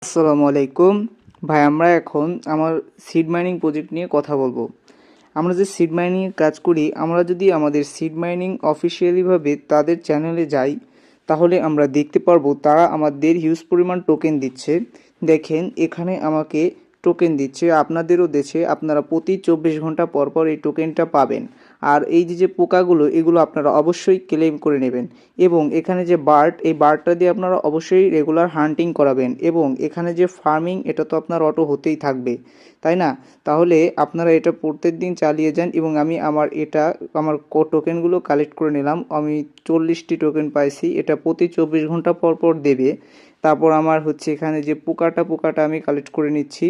আসসালামু আলাইকুম ভাই, আমরা এখন আমার সিড মাইনিং প্রজেক্ট নিয়ে কথা বলবো। আমরা যে সিড মাইনিংয়ের কাজ করি, আমরা যদি আমাদের সিড মাইনিং অফিসিয়ালিভাবে তাদের চ্যানেলে যাই, তাহলে আমরা দেখতে পারবো তারা আমাদের হিউজ পরিমাণ টোকেন দিচ্ছে। দেখেন এখানে আমাকে টোকেন দিচ্ছে, আপনাদেরও দিচ্ছে। আপনারা প্রতি 24 ঘন্টা পর পর এই টোকেনটা পাবেন। আর এই যে পোকাগুলো, এগুলো আপনারা অবশ্যই ক্লেম করে নেবেন। এবং এখানে যে বার্ড, এই বার্ডটা দিয়ে আপনারা অবশ্যই রেগুলার হান্টিং করাবেন। এবং এখানে যে ফার্মিং, এটা তো আপনার অটো হতেই থাকবে, তাই না? তাহলে আপনারা এটা প্রত্যেক দিন চালিয়ে যান। এবং আমি আমার টোকেনগুলো কালেক্ট করে নিলাম। আমি 40টি টোকেন পাইছি। এটা প্রতি 24 ঘন্টা পর পর দেবে। তারপর আমার এখানে যে পোকাটা আমি কালেক্ট করে নিচ্ছি।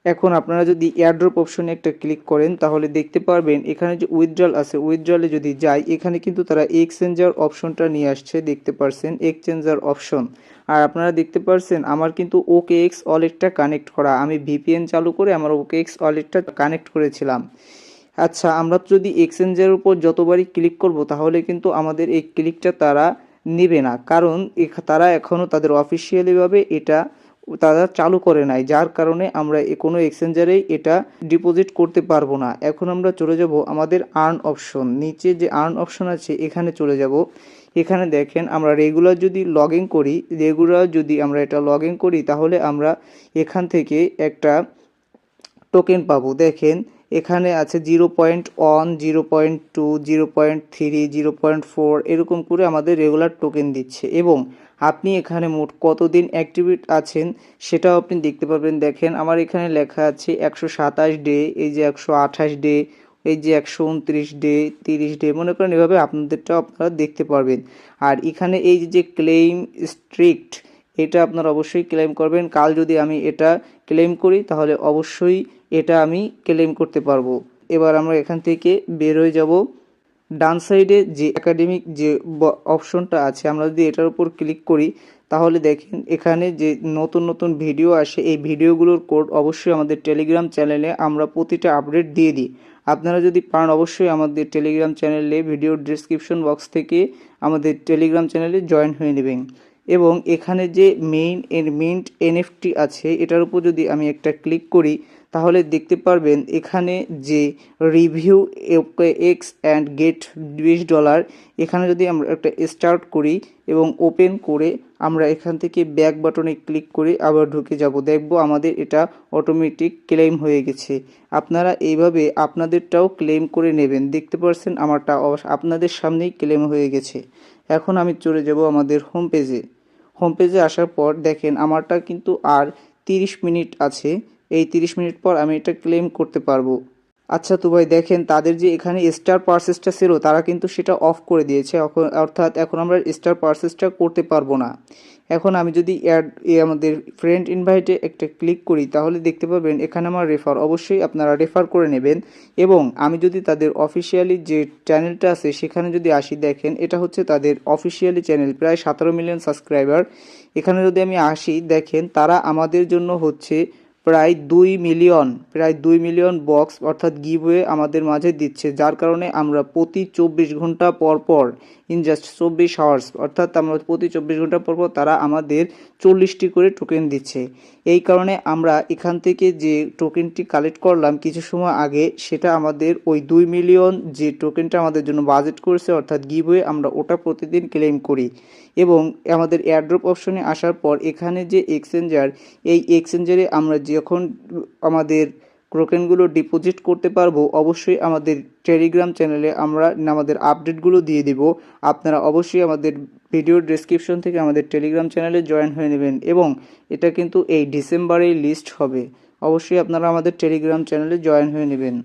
এখন আপনারা যদি এয়ারড্রপ অপশনে একটা ক্লিক করেন, তাহলে দেখতে পারবেন এখানে যে উইথড্রল আছে, উইথড্রলে যদি যাই, এখানে কিন্তু তারা এক্সচেঞ্জার অপশনটা নিয়ে আসছে, দেখতে পারছেন এক্সচেঞ্জার অপশন। আর আপনারা দেখতে পারছেন আমার কিন্তু OKX ওয়ালেটটা কানেক্ট করা। আমি VPN চালু করে আমার OKX ওয়ালেটটা কানেক্ট করেছিলাম। আচ্ছা, আমরা যদি এক্সচেঞ্জের উপর যতবারই ক্লিক করব, তাহলে কিন্তু আমাদের এই ক্লিকটা তারা নেবে না, কারণ তারা এখনও তাদের অফিসিয়ালিভাবে এটা তারা চালু করে নাই, যার কারণে আমরা কোনো এক্সচেঞ্জারেই এটা ডিপোজিট করতে পারবো না। এখন আমরা চলে যাব আমাদের আর্ন অপশন, নিচে যে আর্ন অপশন আছে এখানে চলে যাব। এখানে দেখেন আমরা রেগুলার যদি এটা লগ ইন করি, তাহলে আমরা এখান থেকে একটা টোকেন পাবো। দেখেন এখানে আছে 0.1, 0.2, 0.3, 0.4 এরকম করে আমাদের রেগুলার টোকেন দিচ্ছে। এবং আপনি এখানে মোট কতদিন অ্যাক্টিভেট আছেন সেটাও আপনি দেখতে পাবেন। দেখেন আমার এখানে লেখা আছে 127 ডে, এই যে 128 ডে, এই যে 129 ডে, 30 ডে, মনে করেন এভাবে আপনাদেরটাও আপনারা দেখতে পারবেন। আর এখানে এই যে ক্লেম স্ট্রিক্ট, এটা আপনারা অবশ্যই ক্লেম করবেন। কাল যদি আমি এটা ক্লেম করি, তাহলে অবশ্যই এটা আমি ক্লেম করতে পারবো। এবার আমরা এখান থেকে বের হয়ে যাব। ডান সাইডে যে একাডেমিক যে অপশনটা আছে, আমরা যদি এটার উপর ক্লিক করি, তাহলে দেখেন এখানে যে নতুন নতুন ভিডিও আসে, এই ভিডিওগুলোর কোড অবশ্যই আমাদের টেলিগ্রাম চ্যানেলে আমরা প্রতিটা আপডেট দিয়ে দিই। আপনারা যদি পান, অবশ্যই আমাদের টেলিগ্রাম চ্যানেলে ভিডিও ডেসক্রিপশন বক্স থেকে আমাদের টেলিগ্রাম চ্যানেলে জয়েন হয়ে নেবেন। এবং এখানে যে মিন্ট NFT আছে, এটার উপর যদি আমি একটা ক্লিক করি, তাহলে দেখতে পারবেন এখানে যে রিভিউ OKX অ্যান্ড গেট $20, এখানে যদি আমরা একটা স্টার্ট করি এবং ওপেন করে আমরা এখান থেকে ব্যাক বাটনে ক্লিক করে আবার ঢুকে যাব, দেখব আমাদের এটা অটোমেটিক ক্লেম হয়ে গেছে। আপনারা এইভাবে আপনাদেরটাও ক্লেম করে নেবেন। দেখতে পাচ্ছেন আমারটা আপনাদের সামনেই ক্লেম হয়ে গেছে। এখন আমি চলে যাব আমাদের হোম পেজে আসার পর দেখেন আমারটা কিন্তু আর 30 মিনিট আছে। এই 30 মিনিট পর আমি এটা ক্লেম করতে পারবো। আচ্ছা তো ভাই, দেখেন তাদের যে এখানে স্টার পারচেসটা ছিল, তারা কিন্তু সেটা অফ করে দিয়েছে। অর্থাৎ এখন আমরা স্টার পারচেসটা করতে পারবো না। এখন আমি যদি আমাদের ফ্রেন্ড ইনভাইটে একটা ক্লিক করি, তাহলে দেখতে পাবেন এখানে আমার রেফার, অবশ্যই আপনারা রেফার করে নেবেন। এবং আমি যদি তাদের অফিসিয়ালি যে চ্যানেলটা আছে সেখানে যদি আসি, দেখেন এটা হচ্ছে তাদের অফিসিয়ালি চ্যানেল, প্রায় 17 মিলিয়ন সাবস্ক্রাইবার। এখানে যদি আমি আসি, দেখেন তারা আমাদের জন্য প্রায় 2 মিলিয়ন বক্স অর্থাৎ গিভওয়ে আমাদের মাঝে দিচ্ছে, যার কারণে আমরা প্রতি 24 ঘন্টা পর পর ইন জাস্ট 24 আওয়ার্স, অর্থাৎ আমরা প্রতি 24 ঘন্টা পর পর তারা আমাদের 40টি করে টোকেন দিচ্ছে। এই কারণে আমরা এখান থেকে যে টোকেনটি কালেক্ট করলাম কিছু সময় আগে, সেটা আমাদের ওই 2 মিলিয়ন যে টোকেনটা আমাদের জন্য বাজেট করেছে অর্থাৎ গিভওয়ে, আমরা ওটা প্রতিদিন ক্লেম করি। এবং আমাদের এয়ারড্রপ অপশনে আসার পর এখানে যে এক্সচেঞ্জার, এই এক্সচেঞ্জারে আমরা যখন আমাদের টোকেনগুলো ডিপোজিট করতে পারবো, অবশ্যই আমাদের টেলিগ্রাম চ্যানেলে আমরা আমাদের আপডেটগুলো দিয়ে দিব। আপনারা অবশ্যই আমাদের ভিডিও ডেসক্রিপশন থেকে আমাদের টেলিগ্রাম চ্যানেলে জয়েন হয়ে নেবেন। এবং এটা কিন্তু এই ডিসেম্বরেই লিস্ট হবে, অবশ্যই আপনারা আমাদের টেলিগ্রাম চ্যানেলে জয়েন হয়ে নেবেন।